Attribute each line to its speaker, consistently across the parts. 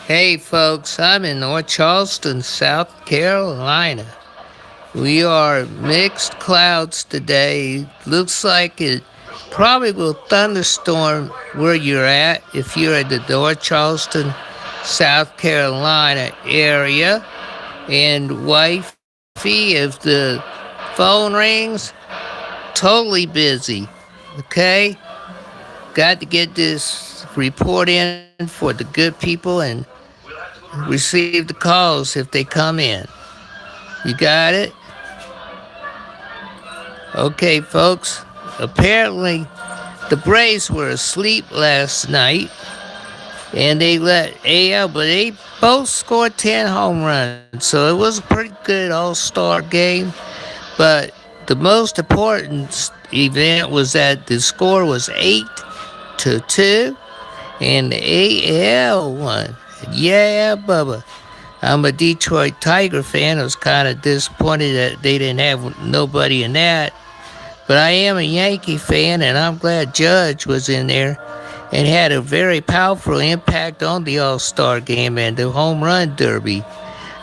Speaker 1: Hey folks, I'm in North Charleston, South Carolina. We are mixed clouds today. Looks like it probably will thunderstorm where you're at if you're at the North Charleston, South Carolina area. And wifey, if the phone rings, totally busy. Okay? Got to get this report in for the good people and receive the calls if they come in. You got it? Okay, folks. Apparently, the Braves were asleep last night and they let AL, but they both scored 10 home runs. So it was a pretty good all star game. But the most important event was that the score was 8-2 and the AL won. Yeah, Bubba. I'm a Detroit Tiger fan. I was kind of disappointed that they didn't have nobody in that. But I am a Yankee fan, and I'm glad Judge was in there and had a very powerful impact on the All Star game and the home run derby.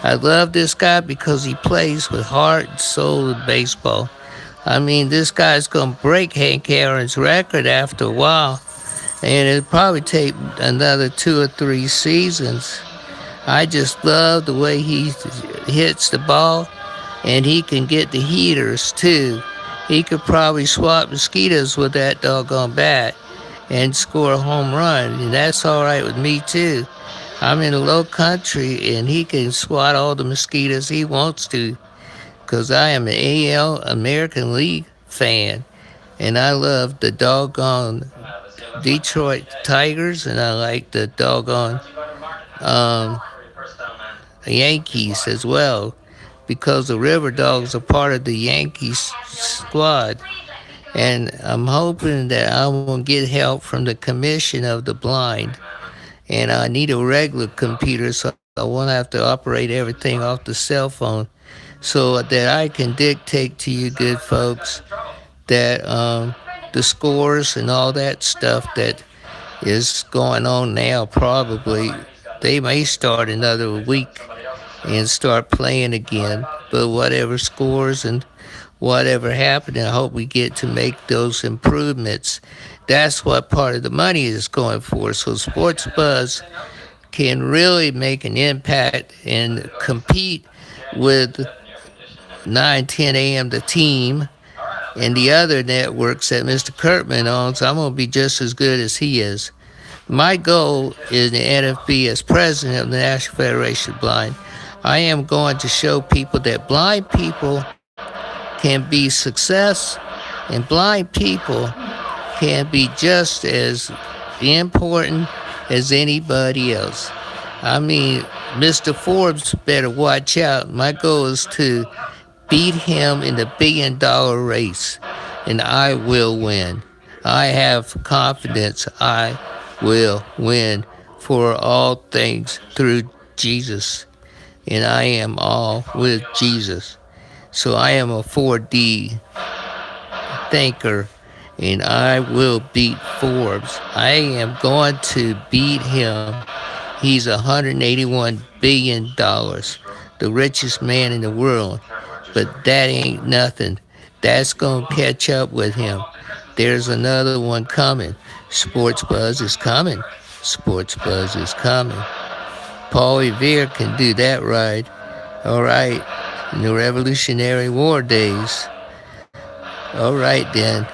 Speaker 1: I love this guy because he plays with heart and soul in baseball. I mean, this guy's going to break Hank Aaron's record after a while, and it'll probably take another 2 or 3 seasons. I just love the way he hits the ball, and he can get the heaters too. He could probably swat mosquitoes with that doggone bat and score a home run, and that's all right with me too. I'm in the low country, and he can swat all the mosquitoes he wants to, 'cause I am an AL American League fan, and I love the doggone Detroit Tigers, and I like the doggone um, Yankees as well, because the River Dogs are part of the Yankees squad. And I'm hoping that I will get help from the Commission of the Blind. And I need a regular computer, so I won't have to operate everything off the cell phone, so that I can dictate to you good folks that the scores and all that stuff that is going on now. Probably they may start another week and start playing again. But whatever scores and whatever happened, I hope we get to make those improvements. That's what part of the money is going for. So Sports Buzz can really make an impact and compete with 910 AM The Team and the other networks that Mr. Kurtman owns. I'm going to be just as good as he is. My goal in the NFB as president of the National Federation of Blind, I am going to show people that blind people can be success and blind people can be just as important as anybody else. I mean, Mr. Forbes better watch out. My goal is to beat him in the $1 billion race, and I will win. I have confidence I will win, for all things through Jesus, and I am all with Jesus. So I am a 4D thinker, and I will beat Forbes. I am going to beat him. He's $181 billion, the richest man in the world. But that ain't nothing. That's going to catch up with him. There's another one coming. Sports Buzz is coming. Sports Buzz is coming. Paul Revere can do that right. All right. In the Revolutionary War days. All right, then.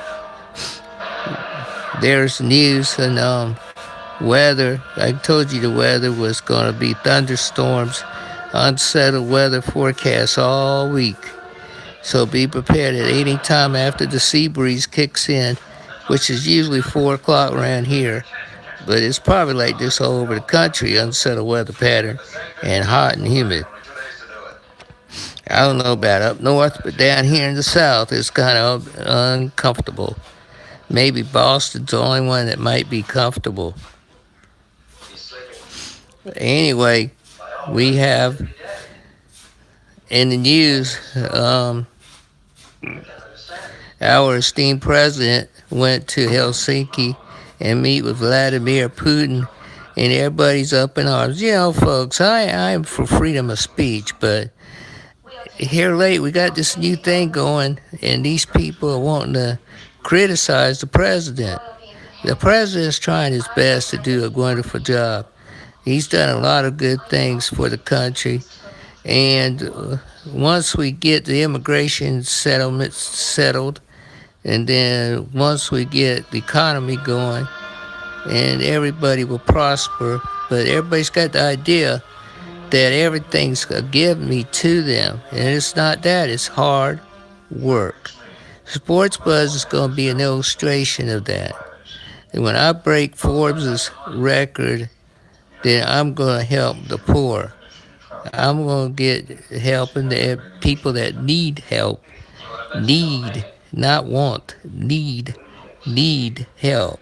Speaker 1: There's news and weather. I told you the weather was going to be thunderstorms, unsettled weather forecasts all week. So be prepared at any time after the sea breeze kicks in, which is usually 4 o'clock around here. But it's probably like this all over the country, unsettled weather pattern, and hot and humid. I don't know about up north, but down here in the south, it's kind of uncomfortable. Maybe Boston's the only one that might be comfortable. Anyway, we have in the news Our esteemed president went to Helsinki and meet with Vladimir Putin, and everybody's up in arms. You know, folks, I'm for freedom of speech, but here late we got this new thing going, and these people are wanting to criticize the president. The president's trying his best to do a wonderful job. He's done a lot of good things for the country, and once we get the immigration settlements settled, and then once we get the economy going, and everybody will prosper. But everybody's got the idea that everything's given me to them, and it's not that. It's hard work. Sports Buzz is going to be an illustration of that. And when I break Forbes' record, then I'm going to help the poor. I'm going to get helping the people that need help. Need, not want. Need help.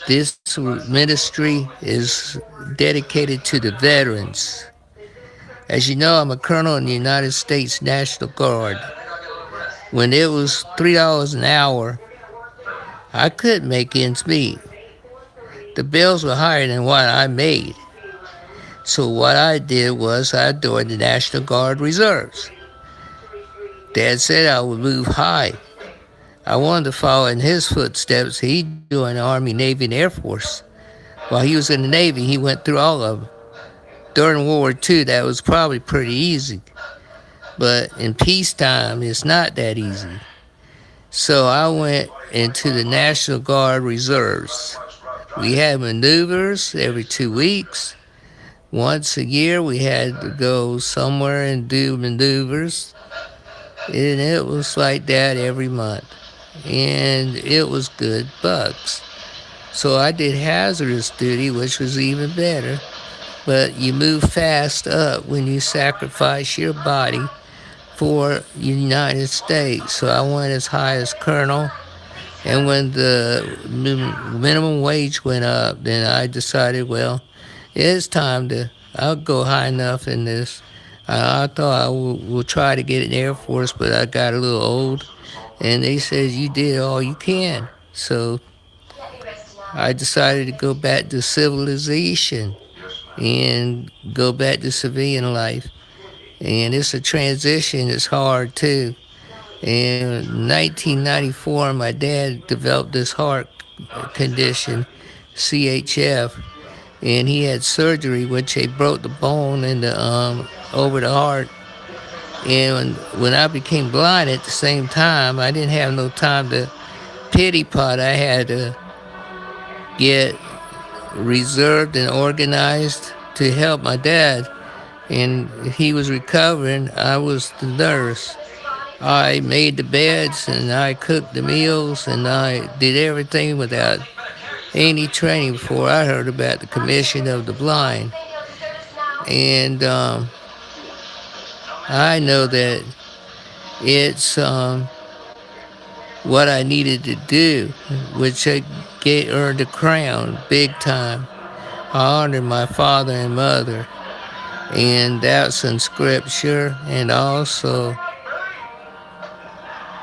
Speaker 1: This ministry is dedicated to the veterans. As you know, I'm a colonel in the United States National Guard. When it was $3 an hour, I couldn't make ends meet. The bills were higher than what I made. So what I did was I joined the National Guard Reserves. Dad said I would move high. I wanted to follow in his footsteps. He joined the Army, Navy, and Air Force. While he was in the Navy, he went through all of them. During World War II, that was probably pretty easy. But in peacetime, it's not that easy. So I went into the National Guard Reserves. We had maneuvers every 2 weeks. Once a year, we had to go somewhere and do maneuvers. And it was like that every month. And it was good bucks. So I did hazardous duty, which was even better. But you move fast up when you sacrifice your body for the United States. So I went as high as colonel. And when the minimum wage went up, then I decided, well, it's time I'll go high enough in this. I thought I will try to get in the Air Force, but I got a little old. And they said, you did all you can. So I decided to go back to civilization and go back to civilian life. And it's a transition. It's hard, too. In 1994, my dad developed this heart condition, CHF, and he had surgery, which they broke the bone in the over the heart. And when I became blind at the same time, I didn't have no time to pity pot. I had to get reserved and organized to help my dad. And he was recovering. I was the nurse. I made the beds and I cooked the meals and I did everything without any training before I heard about the Commission of the Blind. And I know that it's what I needed to do, which I earned a crown big time. I honored my father and mother, and that's in scripture, and also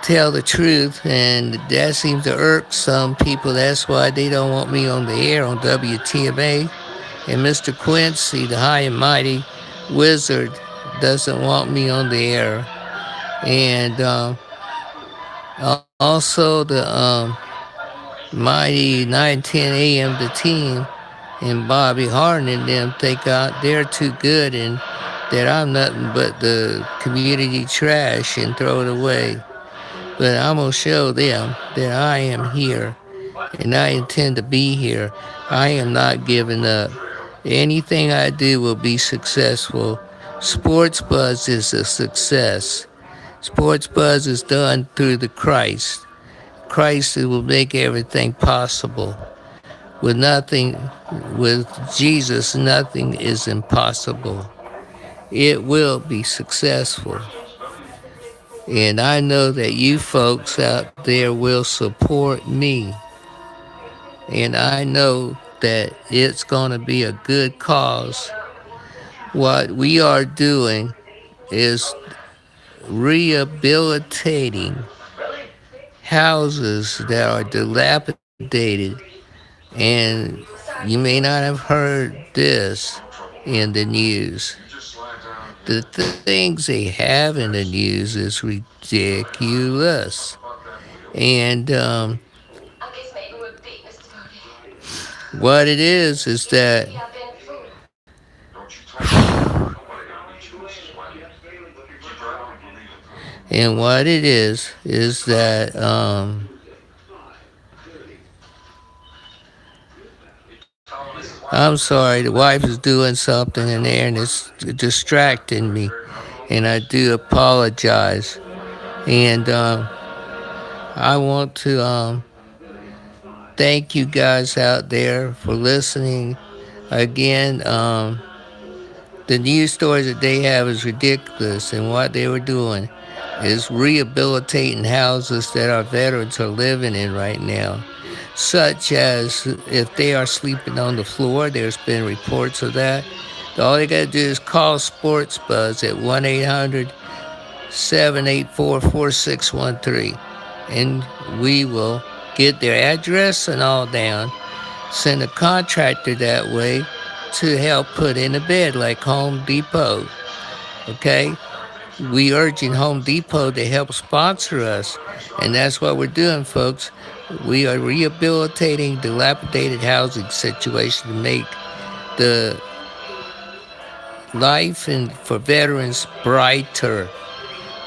Speaker 1: tell the truth, and that seems to irk some people. That's why they don't want me on the air on WTMA. And Mr. Quincy, the high and mighty wizard, doesn't want me on the air. And also the mighty 910 AM the team and Bobby Harden and them think they're too good and that I'm nothing but the community trash and throw it away. But I'm going to show them that I am here and I intend to be here. I am not giving up. Anything I do will be successful. Sports Buzz is a success. Sports Buzz is done through the Christ. Christ will make everything possible. With Jesus, nothing is impossible. It will be successful. And I know that you folks out there will support me. And I know that it's going to be a good cause. What we are doing is rehabilitating houses that are dilapidated, and you may not have heard this in the news. The things they have in the news is ridiculous. And what it is that, and what it is that, I'm sorry, the wife is doing something in there and it's distracting me. And I do apologize. And I want to thank you guys out there for listening. Again, the news stories that they have is ridiculous, and what they were doing is rehabilitating houses that our veterans are living in right now, such as if they are sleeping on the floor. There's been reports of that. All they got to do is call Sports Buzz at 1-800-784-4613, and we will get their address and all down, send a contractor that way to help put in a bed like Home Depot. Okay? We urging Home Depot to help sponsor us, and that's what we're doing, folks. We are rehabilitating dilapidated housing situation to make the life and for veterans brighter.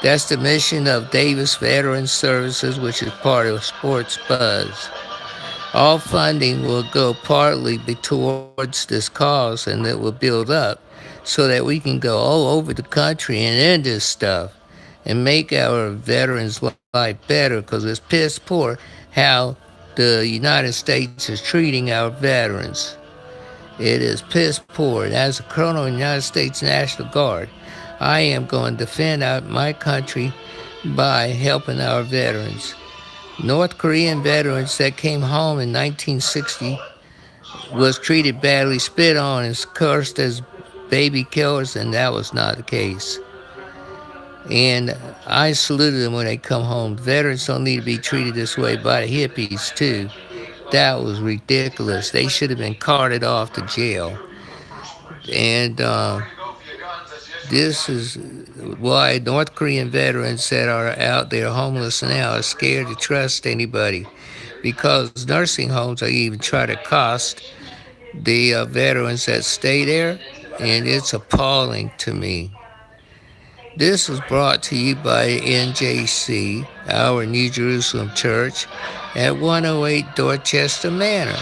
Speaker 1: That's the mission of Davis Veteran Services, which is part of Sports Buzz. All funding will go partly towards this cause, and it will build up so that we can go all over the country and end this stuff and make our veterans' life better, because it's piss poor how the United States is treating our veterans. It is piss poor. And as a colonel in the United States National Guard, I am going to defend out my country by helping our veterans. North Korean veterans that came home in 1960 was treated badly, spit on, and cursed as baby killers, and that was not the case. And I saluted them when they come home. Veterans don't need to be treated this way by the hippies, too. That was ridiculous. They should have been carted off to jail. And this is why North Korean veterans that are out there homeless now are scared to trust anybody, because nursing homes are even try to cost the veterans that stay there, and it's appalling to me. This is brought to you by NJC, our New Jerusalem Church, at 108 Dorchester Manor.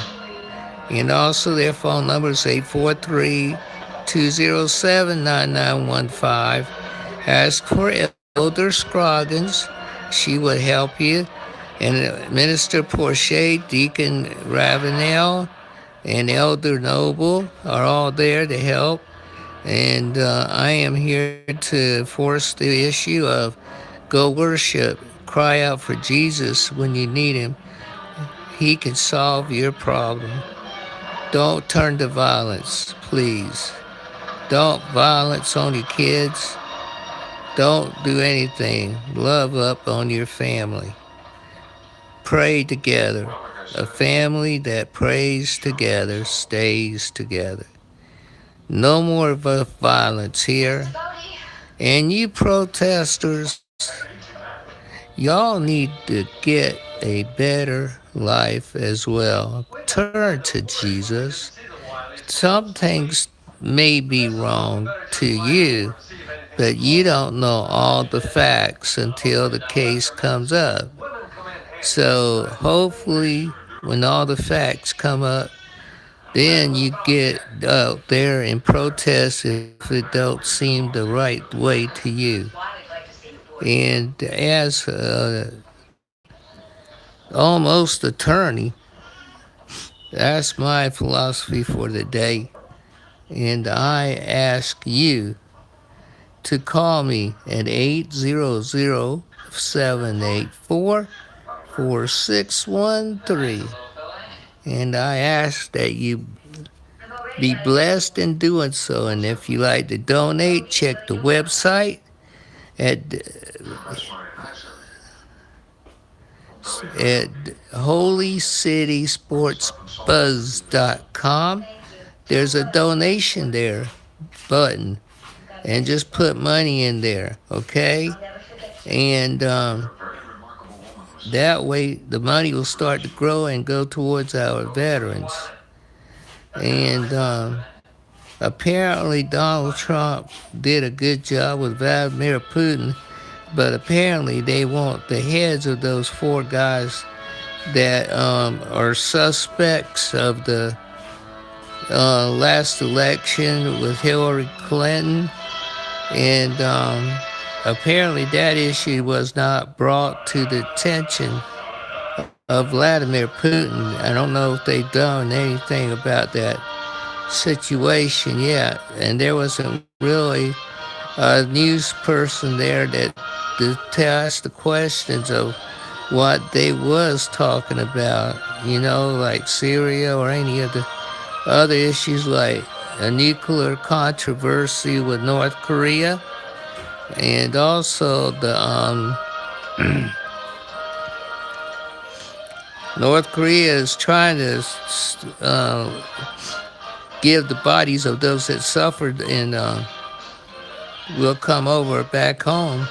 Speaker 1: And also their phone number is 843-207-9915. Ask for Elder Scroggins. She would help you. And Minister Porche, Deacon Ravenel, and Elder Noble are all there to help. And I am here to force the issue of go worship, cry out for Jesus when you need him. He can solve your problem. Don't turn to violence, please. Don't violence on your kids. Don't do anything. Love up on your family. Pray together. A family that prays together stays together. No more violence here. And you protesters, y'all need to get a better life as well. Turn to Jesus. Some things may be wrong to you, but you don't know all the facts until the case comes up. So hopefully, when all the facts come up, then you get out there and protest if it don't seem the right way to you. And as almost attorney, that's my philosophy for the day. And I ask you to call me at 800-784-4613. And I ask that you be blessed in doing so. And if you like to donate, check the website at at holycitysportsbuzz.com. There's a donation there button, and just put money in there, okay? And that way the money will start to grow and go towards our veterans. And apparently Donald Trump did a good job with Vladimir Putin, but apparently they want the heads of those four guys that are suspects of the last election with Hillary Clinton. And apparently that issue was not brought to the attention of Vladimir Putin. I don't know if they've done anything about that situation yet. And there wasn't really a news person there to ask the questions of what they was talking about, like Syria or any of the other issues like a nuclear controversy with North Korea, and also the North Korea is trying to give the bodies of those that suffered and will come over back home,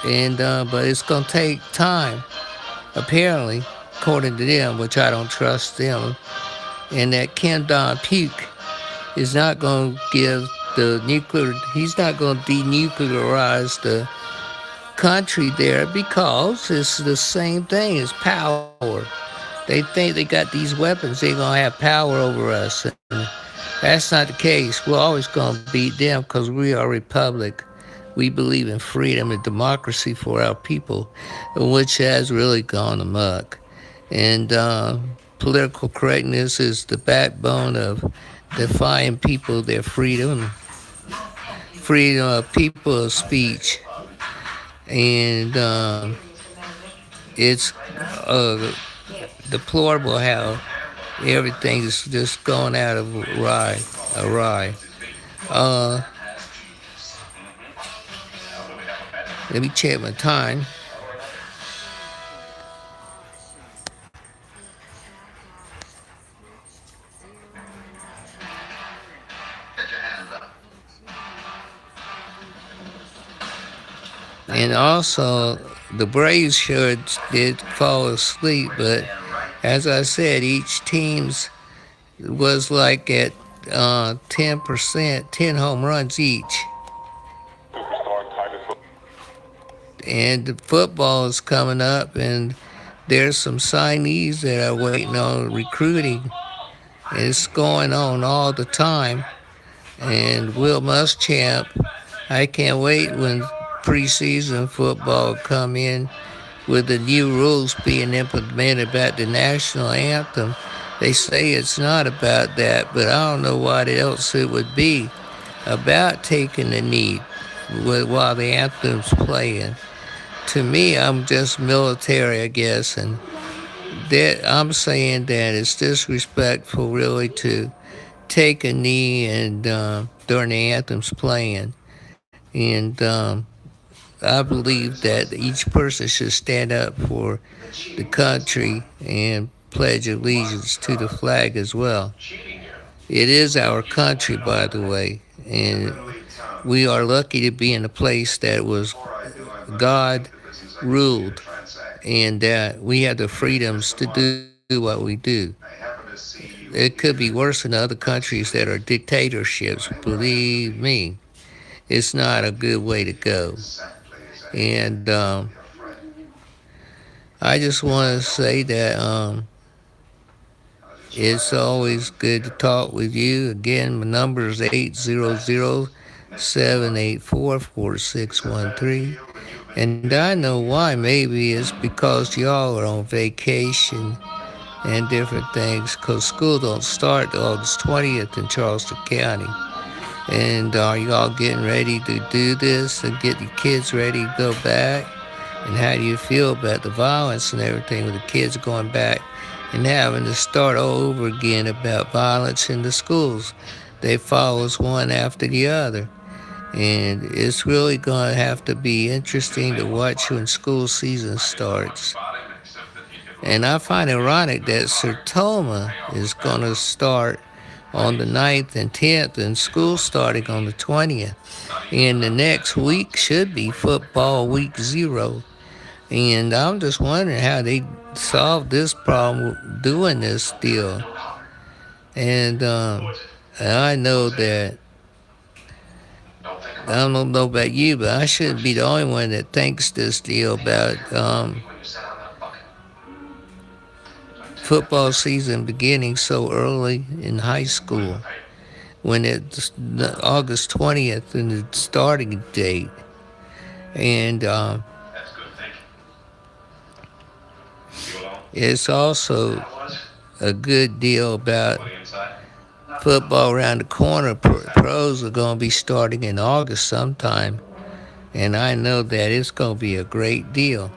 Speaker 1: and but it's gonna take time, apparently, according to them, which I don't trust them. And that Kim Jong-Puc is not going to give he's not going to denuclearize the country there because it's the same thing as power. They think they got these weapons, they're going to have power over us. And that's not the case. We're always going to beat them because we are a republic. We believe in freedom and democracy for our people, which has really gone amok. And political correctness is the backbone of defying people their freedom of people of speech. And it's deplorable how everything is just going out of awry. Let me check my time. And also, the Braves did fall asleep, but as I said, each team's was like at 10%, 10 home runs each. And the football is coming up, and there's some signees that are waiting on recruiting. It's going on all the time. And Will Muschamp, I can't wait when preseason football come in with the new rules being implemented about the national anthem. They say it's not about that, but I don't know what else it would be about taking the knee while the anthem's playing. To me, I'm just military, I guess, and that I'm saying that it's disrespectful really to take a knee and during the anthem's playing. And I believe that each person should stand up for the country and pledge allegiance to the flag as well. It is our country, by the way, and we are lucky to be in a place that was God ruled, and that we have the freedoms to do what we do. It could be worse in other countries that are dictatorships. Believe me, it's not a good way to go. And I just want to say that it's always good to talk with you. Again, my number is 800-784-4613. And I know why. Maybe it's because y'all are on vacation and different things, because school don't start till August 20th in Charleston County. And are y'all getting ready to do this and get your kids ready to go back? And how do you feel about the violence and everything with the kids going back and having to start all over again about violence in the schools? They follows one after the other. And it's really going to have to be interesting to watch when school season starts. And I find it ironic that Sertoma is going to start on the 9th and 10th, and school starting on the 20th. And the next week should be football week 0. And I'm just wondering how they solved this problem doing this deal. And I know that, I don't know about you, but I shouldn't be the only one that thinks this deal about football season beginning so early in high school when it's August 20th and the starting date. And it's also a good deal about football around the corner. Pros are going to be starting in August sometime, and I know that it's going to be a great deal.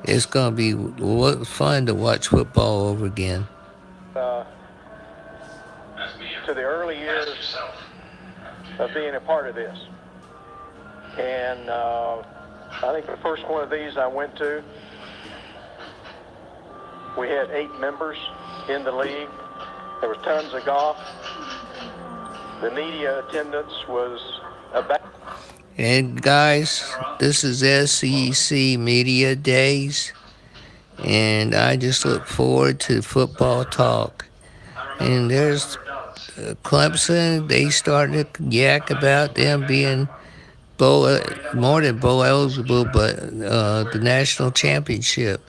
Speaker 1: It's going to be fun to watch football over again.
Speaker 2: To the early years of being a part of this. And I think the first one of these I went to, we had 8 members in the league. There was tons of golf. The media attendance was about.
Speaker 1: And guys, this is SEC Media Days, and I just look forward to football talk. And there's Clemson. They started to yak about them being more than bowl eligible, but the national championship.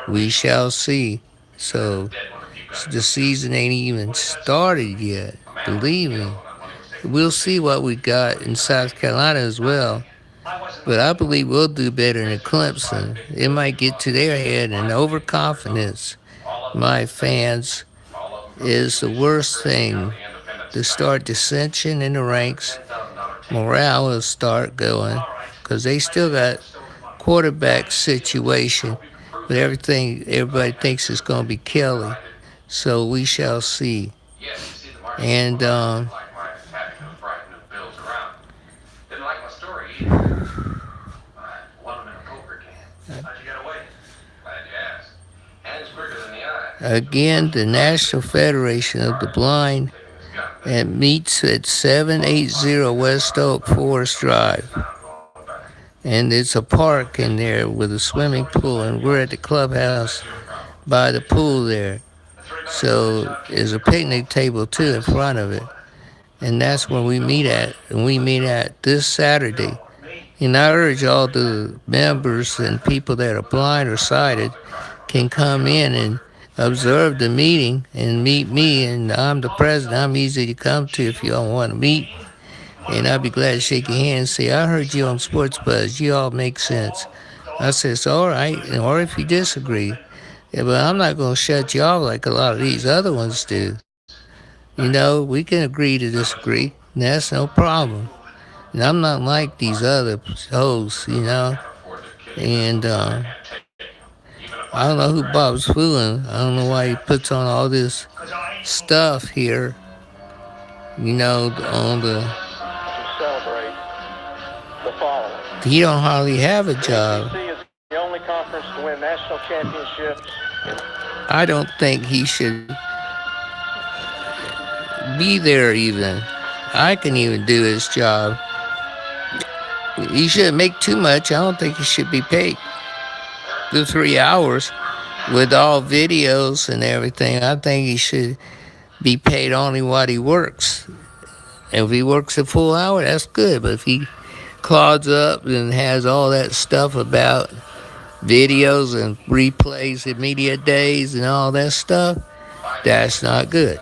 Speaker 1: We shall see. So the season ain't even started yet. Believe me. We'll see what we got in South Carolina as well. But I believe we'll do better than Clemson. It might get to their head, and overconfidence, my fans, is the worst thing to start dissension in the ranks. Morale will start going because they still got quarterback situation, but everybody thinks it's going to be Kelly. So we shall see. And again, the National Federation of the Blind meets at 780 West Oak Forest Drive. And it's a park in there with a swimming pool, and we're at the clubhouse by the pool there. So there's a picnic table too in front of it. And that's where we meet at. And we meet at this Saturday. And I urge all the members and people that are blind or sighted can come in and observe the meeting and meet me. And I'm the president. I'm easy to come to if you all want to meet. And I'd be glad to shake your hand and say, I heard you on Sports Buzz. You all make sense. I says, all right. Or if you disagree. Yeah, but I'm not going to shut you off like a lot of these other ones do. You know, we can agree to disagree. And that's no problem. And I'm not like these other hosts, you know. And I don't know who Bob's fooling. I don't know why he puts on all this stuff here, you know, on the...
Speaker 2: celebrate the following.
Speaker 1: He don't hardly have a job.
Speaker 2: The SEC is the only conference to win national championships.
Speaker 1: I don't think he should be there even. I can even do his job. He shouldn't make too much. I don't think he should be paid the 3 hours with all videos and everything. I think he should be paid only what he works. And if he works a full hour, that's good. But if he clogs up and has all that stuff about videos and replays and media days and all that stuff, that's not good.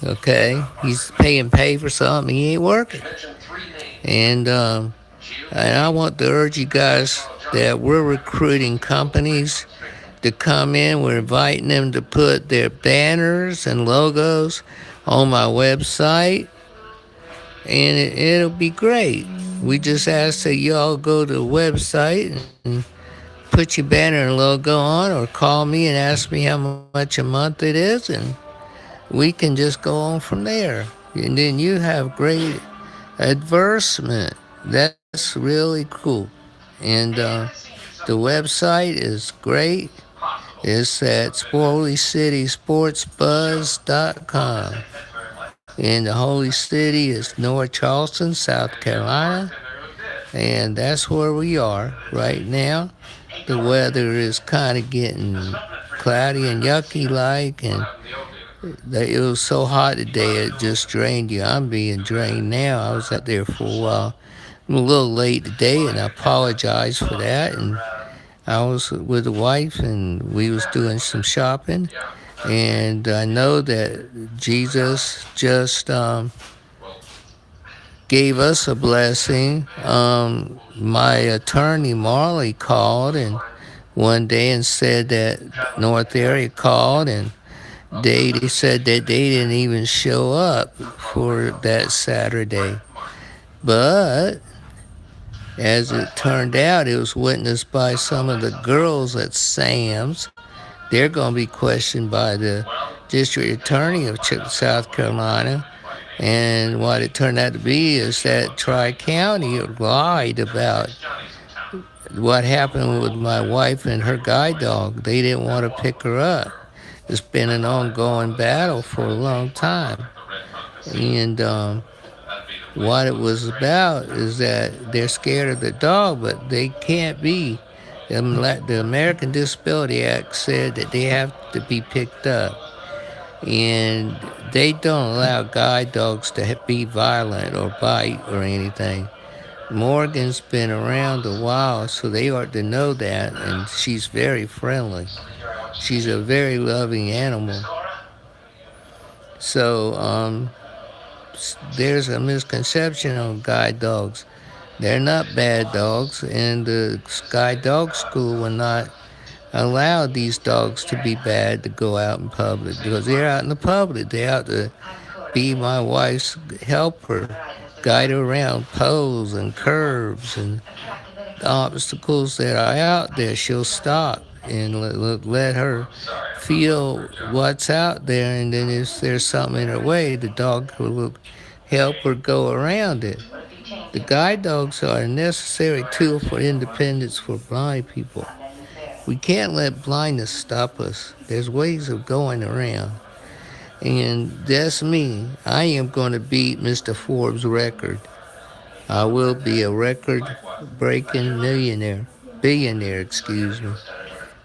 Speaker 1: Okay? He's pay for something he ain't working. And I want to urge you guys that we're recruiting companies to come in. We're inviting them to put their banners and logos on my website, and it'll be great. We just ask that y'all go to the website and put your banner and logo on, or call me and ask me how much a month it is, and we can just go on from there. And then you have great advertisement. That's really cool. And The website is great. It's at SpoilyCitySportsBuzz.com. And the holy city is North Charleston, South Carolina. And that's where we are right now. The weather is kind of getting cloudy and yucky like, and it was so hot today it just drained you. I'm being drained now. I was out there for a while. I'm a little late today, and I apologize for that. And I was with the wife, and we was doing some shopping. And I know that Jesus just gave us a blessing. My attorney Marley called and one day and said that North area called, and they said that they didn't even show up for that Saturday. But as it turned out, it was witnessed by some of the girls at Sam's. They're going to be questioned by the district attorney of South Carolina. And what it turned out to be is that Tri-County lied about what happened with my wife and her guide dog. They didn't want to pick her up. It's been an ongoing battle for a long time. And what it was about is that they're scared of the dog, but they can't be. The American Disability Act said that they have to be picked up. And they don't allow guide dogs to be violent or bite or anything. Morgan's been around a while, so they ought to know that, and she's very friendly. She's a very loving animal. So there's a misconception on guide dogs. They're not bad dogs, and the guide dog school will not allow these dogs to be bad to go out in public, because they're out in the public. They're out to be my wife's helper, guide her around poles and curves and obstacles that are out there. She'll stop and let her feel what's out there, and then if there's something in her way, the dog will help her go around it. The guide dogs are a necessary tool for independence for blind people. We can't let blindness stop us. There's ways of going around. And that's me. I am going to beat Mr. Forbes' record. I will be a record-breaking billionaire, excuse me.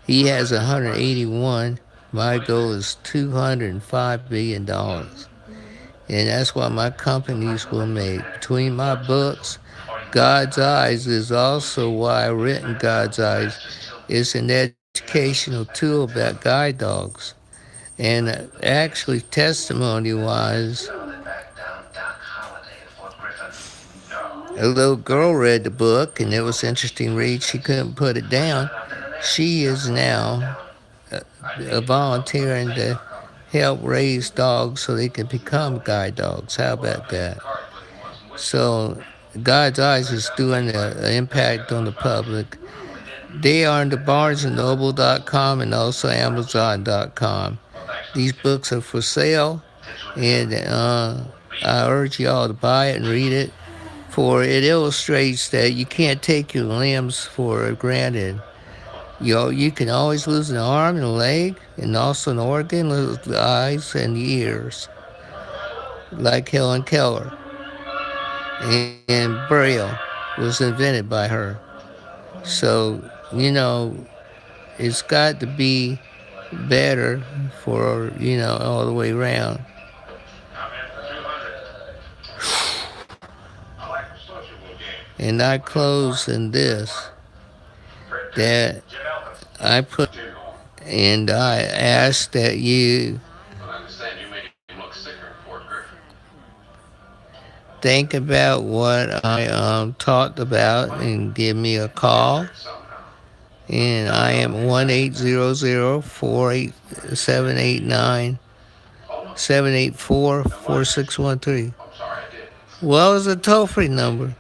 Speaker 1: He has 181. My goal is $205 billion. And that's what my companies will make. Between my books, God's Eyes is also why I've written God's Eyes. It's an educational tool about guide dogs. And actually, testimony-wise, a little girl read the book, and it was an interesting read. She couldn't put it down. She is now volunteering to help raise dogs so they can become guide dogs. How about that? So God's Eyes is doing an impact on the public. They are on the BarnesandNoble.com and also Amazon.com. These books are for sale, and I urge you all to buy it and read it, for it illustrates that you can't take your limbs for granted. You can always lose an arm and a leg, and also an organ, the eyes and the ears, like Helen Keller. And Braille was invented by her. So, it's got to be better for, all the way around. And I close in this, that I put, and I ask that you think about what I talked about and give me a call. And I am 1-800-789-784-4613. What was the toll-free number?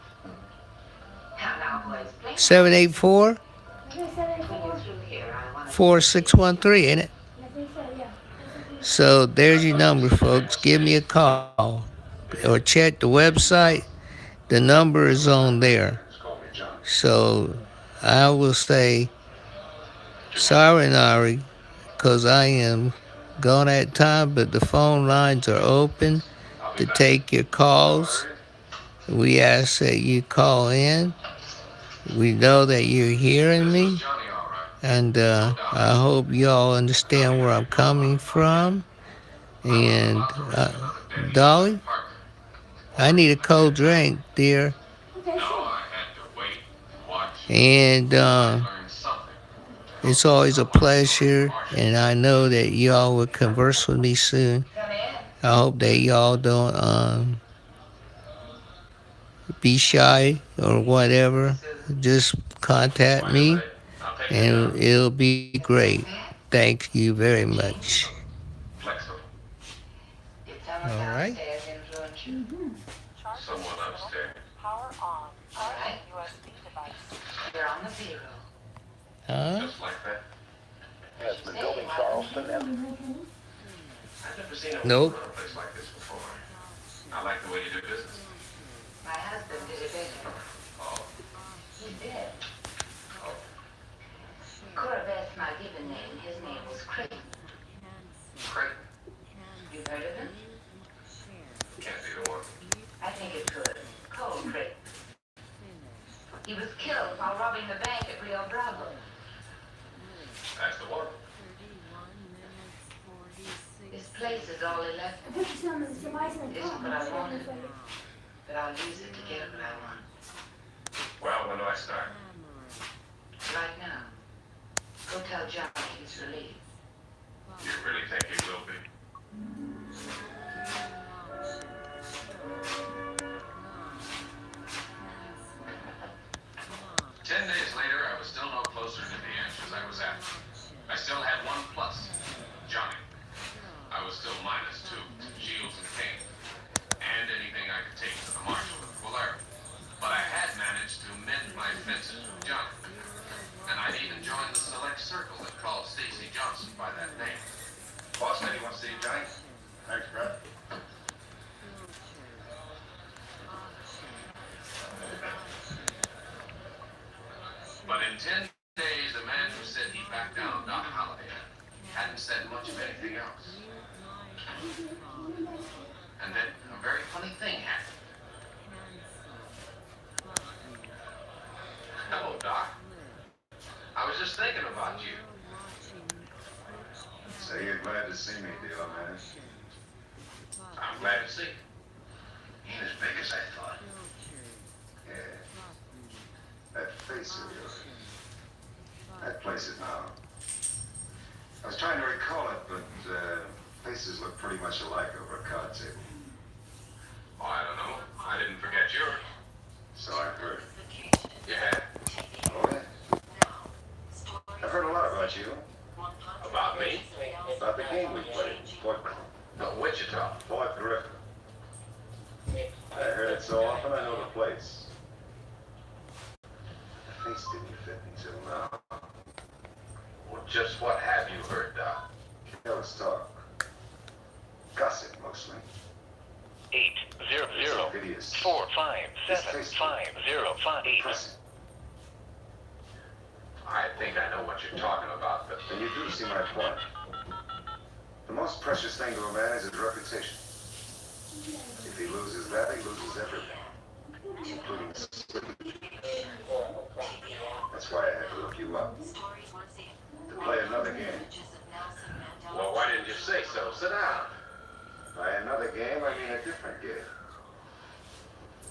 Speaker 1: 784-4613, ain't it? So there's your number, folks. Give me a call or check the website. The number is on there. So I will say sorry, Nari, because I am gone at time, but the phone lines are open to take your calls. We ask that you call in. We know that you're hearing me, and I hope y'all understand where I'm coming from. And Dolly, I need a cold drink, dear.
Speaker 3: Okay, sure.
Speaker 1: And it's always a pleasure, and I know that y'all will converse with me soon. I hope that y'all don't be shy or whatever. Just contact me, and it'll be great. Thank you very much. All right. Huh?
Speaker 2: Has been built in Charleston.
Speaker 1: Nope.
Speaker 3: My husband did it better. He's dead. Corvettes my given name. His name was Creighton. You've heard of him? I think it could. Cole Creighton. He was killed while robbing the bank at Rio Bravo. This place is all he left me. It isn't what I wanted, but I'll use it to get what I want.
Speaker 4: Well, when do I start?
Speaker 3: Right now. Go tell John he's relieved.
Speaker 4: You really think he will be? Ten days later, I was still no closer to the answers I was after. I still had one plus, Johnny. I was still -2 to Shields and Kane, and anything I could take to the marshal of Polaris. But I had managed to mend my fences with Johnny, and I'd even joined the select circle that called Stacy Johnson by that name. Boss said he wants to see you, Johnny. Thanks, Brett. But in 10 days, the man who said he backed down on Doc Holliday hadn't said much of anything else. And then a very funny thing happened. Hello, Doc. I was just thinking about you.
Speaker 5: So you're glad to see me, dealer man.
Speaker 4: I'm glad to see you. Ain't as big as I thought.
Speaker 5: Yeah. That face of yours. That place is now. I was trying to recall it, but faces look pretty much alike over a card table.
Speaker 4: Oh, I don't know. I didn't forget yours.
Speaker 5: So I've heard.
Speaker 4: You had?
Speaker 5: Oh, yeah. I've heard a lot about you.
Speaker 4: About me?
Speaker 5: About the game we played.
Speaker 4: No, Wichita.
Speaker 5: Fort Griffin. I heard it so often I know the place. The face didn't fit me till now.
Speaker 4: Well, just what have you heard, Doc?
Speaker 5: Yeah, let's talk. Gossip, mostly.
Speaker 4: 800-457-5058.
Speaker 5: Pressing.
Speaker 4: I think I know what you're talking about, but
Speaker 5: And you do see my point. The most precious thing to a man is his reputation. If he loses that, he loses everything, including sleep. That's why I had to look you up. To play another game.
Speaker 4: well, why didn't you say so? Sit down.
Speaker 5: By another game, I mean a different game.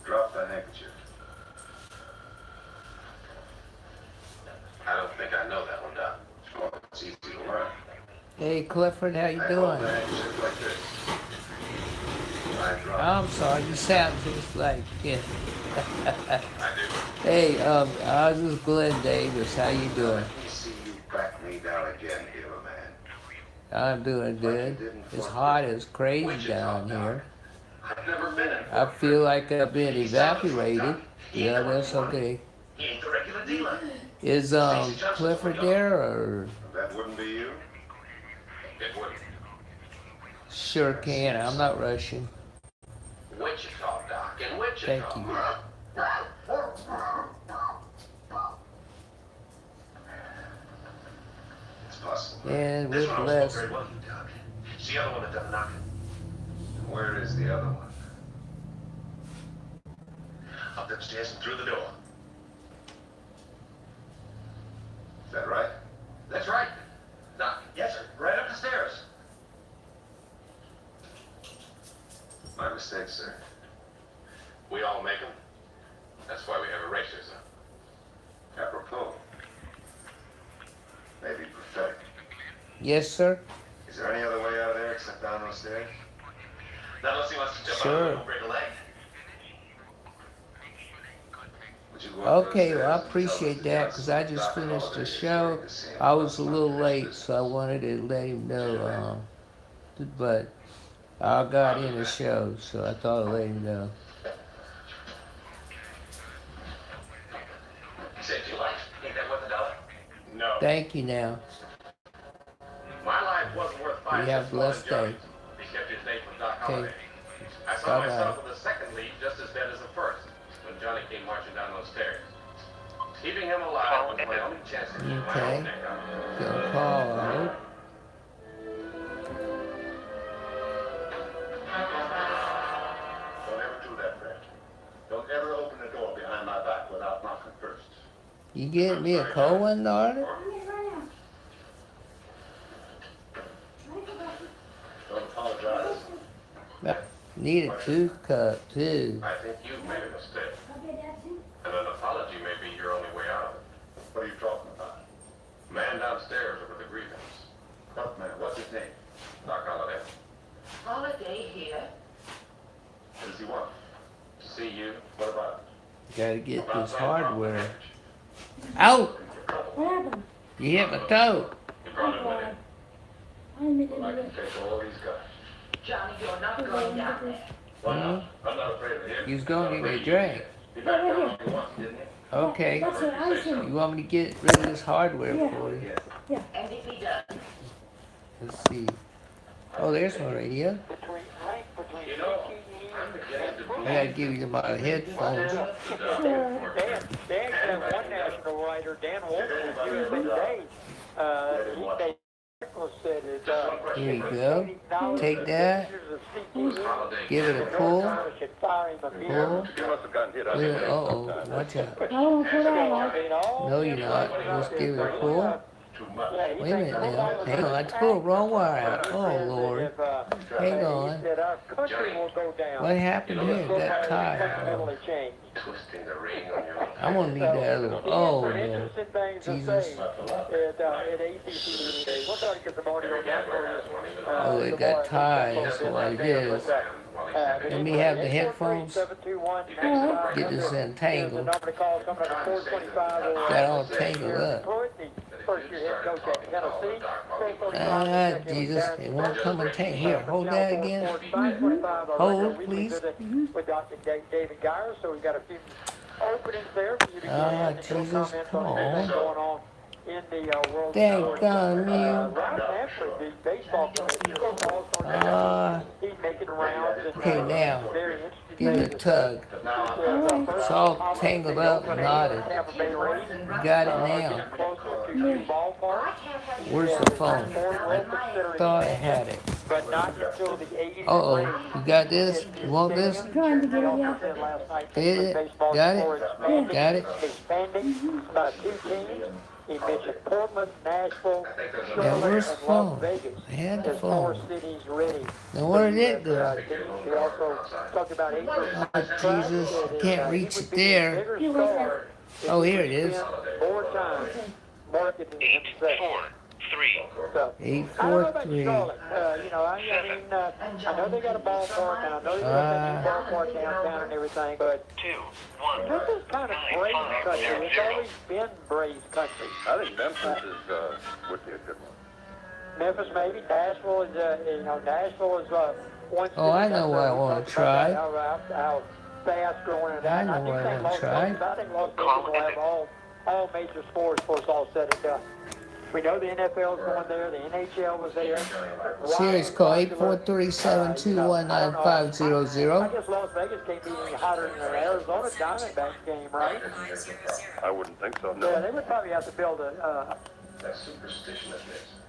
Speaker 5: Drop the handkerchief.
Speaker 4: I don't think I know that one, Doc.
Speaker 5: Oh, it's easy to learn.
Speaker 1: Hey, Clifford, how you
Speaker 5: I hold the
Speaker 1: doing?
Speaker 5: handkerchief like this. I drop
Speaker 1: I'm sorry, you sound just like yeah.
Speaker 4: I do.
Speaker 1: Hey, I was just Glenn Davis. How you doing?
Speaker 5: Let me see you back me down again, dealer man.
Speaker 1: I'm doing good. It's hot as crazy down here.
Speaker 4: I've never been in.
Speaker 1: I feel like I've been evaporated. Yeah, that's okay.
Speaker 4: He ain't the regular dealer.
Speaker 1: Is Clifford there or
Speaker 5: That wouldn't be you?
Speaker 4: It wouldn't.
Speaker 1: sure can? I'm not rushing.
Speaker 4: Wichita, Doc, in Wichita.
Speaker 1: Thank you.
Speaker 5: possible.
Speaker 1: And
Speaker 6: This
Speaker 1: with
Speaker 6: one was
Speaker 1: less.
Speaker 6: very well, you dog. It's the other one that done the knocking.
Speaker 5: And where is the other one?
Speaker 6: Up them stairs and through the door.
Speaker 5: Is that right?
Speaker 6: That's right. Doc, yes, sir. Right up the stairs.
Speaker 5: My mistake, sir.
Speaker 4: We all make them. That's why we have erasers.
Speaker 5: Apropos. Maybe prophetic.
Speaker 1: Yes, sir.
Speaker 5: Is there any other way out of there except down those stairs?
Speaker 6: Now let's see what's to jump
Speaker 1: Sure.
Speaker 6: out and break a leg.
Speaker 5: Would you go up those
Speaker 1: Okay, well, I
Speaker 5: stairs and tell us
Speaker 1: appreciate
Speaker 5: the
Speaker 1: that
Speaker 5: Johnson
Speaker 1: because I just
Speaker 5: Doc
Speaker 1: finished the
Speaker 5: Holliday is
Speaker 1: show.
Speaker 5: going to see him
Speaker 1: I was a
Speaker 5: last
Speaker 1: little
Speaker 5: month.
Speaker 1: late, so I wanted to let him know. But I got in the show, so I thought I'd let him know.
Speaker 6: Saved your life. Ain't that worth a dollar?
Speaker 4: No.
Speaker 1: Thank you now.
Speaker 4: My life wasn't worth five
Speaker 1: You have a
Speaker 4: cents more
Speaker 1: blessed
Speaker 4: than
Speaker 1: day.
Speaker 4: Johnny's. He kept his name from Doc
Speaker 1: Okay.
Speaker 4: Holliday. I saw
Speaker 1: Bye-bye.
Speaker 4: myself with the second lead just as bad as the first when Johnny came marching down those stairs. Keeping him alive was my only chance to keep my
Speaker 1: Okay.
Speaker 4: own neck out.
Speaker 1: Good call, I hope.
Speaker 6: Don't ever do that, Fred. Don't ever open the door behind my back without knocking first.
Speaker 1: You get me a cold one, daughter?
Speaker 6: Don't apologize.
Speaker 1: Need a tooth cup, too.
Speaker 4: I think you've made a mistake. And an apology may be your only way out of it.
Speaker 6: What are you talking about?
Speaker 4: Man downstairs over the grievance.
Speaker 6: What man? What's his name?
Speaker 4: Doc Holliday.
Speaker 3: Holiday here.
Speaker 6: What does he want?
Speaker 4: To see you.
Speaker 6: What about
Speaker 1: Gotta get
Speaker 4: About
Speaker 1: this
Speaker 4: that
Speaker 1: hardware.
Speaker 4: marriage.
Speaker 1: Out!
Speaker 7: What happened?
Speaker 1: You hit my toe.
Speaker 4: You brought him with him.
Speaker 7: I admit
Speaker 6: him? I
Speaker 7: it.
Speaker 6: can take all he's got.
Speaker 3: Johnny, you're not going down there.
Speaker 6: Why not? I'm not afraid of him.
Speaker 1: You was gonna give me a drink.
Speaker 6: He backed down when he wants, didn't he?
Speaker 1: Okay.
Speaker 7: That's what I
Speaker 1: You
Speaker 7: said.
Speaker 1: want me to get rid of this hardware
Speaker 7: Yeah.
Speaker 1: for you?
Speaker 3: And if he does,
Speaker 1: Let's see. Oh, there's my radio.
Speaker 6: You know, I'm beginning to
Speaker 1: I gotta give you my headphones.
Speaker 7: Sure.
Speaker 2: Dan had one national writer, Dan Walton, of USA Today. He said it,
Speaker 1: Here you go. Take that.
Speaker 4: Holiday.
Speaker 1: Give it a pull.
Speaker 2: should fire him
Speaker 1: Pull.
Speaker 6: You must have gotten hit.
Speaker 1: Uh-oh. Watch out.
Speaker 7: I don't put out.
Speaker 1: No, you're not. Just give it a pull.
Speaker 6: Too much.
Speaker 1: Wait a minute now. Hang on. I pulled the wrong wire out. Oh, Lord. Hang on.
Speaker 2: That our country will go down.
Speaker 1: What happened here? That tie.
Speaker 2: Fundamentally changed.
Speaker 4: Twisting the ring on your
Speaker 1: I'm gonna need that other. Oh,
Speaker 2: Some
Speaker 1: Lord.
Speaker 2: interesting things to
Speaker 1: Jesus.
Speaker 2: say at ACC today. We'll try to get some audio down for you.
Speaker 1: Oh, it got ties. That's what it is. Let me have the headphones. Get this entangled. Got all tangled up.
Speaker 2: First year head coach at Tennessee.
Speaker 1: Ah, Jesus. It won't come and take. Here, hold that again. Hold, please.
Speaker 2: With Dr. David Geyer, so we've got a few openings there for you to get
Speaker 1: Ah,
Speaker 2: in and
Speaker 1: Jesus,
Speaker 2: comment
Speaker 1: come
Speaker 2: on everything
Speaker 1: on.
Speaker 2: going on in the world.
Speaker 1: Dang gone,
Speaker 2: Ron
Speaker 1: you.
Speaker 2: Hanford, the baseball commissioner,
Speaker 1: Ah,
Speaker 2: he's making rounds. And,
Speaker 1: okay, now.
Speaker 2: very interesting
Speaker 1: Give it a tug. It's all tangled up and knotted.
Speaker 2: Tampa Bay Rays.
Speaker 1: You got it now.
Speaker 2: Closer to the ballpark.
Speaker 1: Where's the phone? I thought I had it.
Speaker 2: But not until the 80s.
Speaker 1: Uh-oh. You got this? You want this?
Speaker 7: Trying to get it out.
Speaker 1: Did it? Got it? Got it?
Speaker 2: Expanding about two teams. He mentioned Portland, Nashville,
Speaker 1: Now,
Speaker 2: Charlotte,
Speaker 1: where's the
Speaker 2: and Las
Speaker 1: phone?
Speaker 2: Vegas.
Speaker 1: I had the
Speaker 2: There's four
Speaker 1: phone.
Speaker 2: cities ready.
Speaker 1: Now, where did it go?
Speaker 2: He also talked about
Speaker 1: Oh, Jesus. I can't reach it there. Oh, here it is.
Speaker 2: More time marketing himself.
Speaker 4: 3.
Speaker 2: So, I don't know about
Speaker 1: 843.
Speaker 2: Charlotte. You know, I know they got a ballpark, and I know they got a new ballpark downtown and everything, but
Speaker 4: 2. 1.
Speaker 2: this is kind of Braves country. It's always been Braves country.
Speaker 5: I think Memphis would be a good one.
Speaker 2: Memphis maybe. Nashville is, Nashville is one.
Speaker 1: Oh, I know what I wanna try.
Speaker 2: How fast growing it
Speaker 1: I
Speaker 2: out.
Speaker 1: know
Speaker 2: do
Speaker 1: what I
Speaker 2: think
Speaker 1: wanna
Speaker 2: Las
Speaker 1: try.
Speaker 2: Vegas- I think Las Vegas will have all major sports for us all said and done. We know the NFL is going there. The NHL was there.
Speaker 1: Series call 843-721-9500.
Speaker 2: I guess Las Vegas can't be any hotter than the Arizona Diamondbacks game, right?
Speaker 5: I wouldn't think so,
Speaker 2: Yeah, they would probably have to build
Speaker 6: that superstition admits.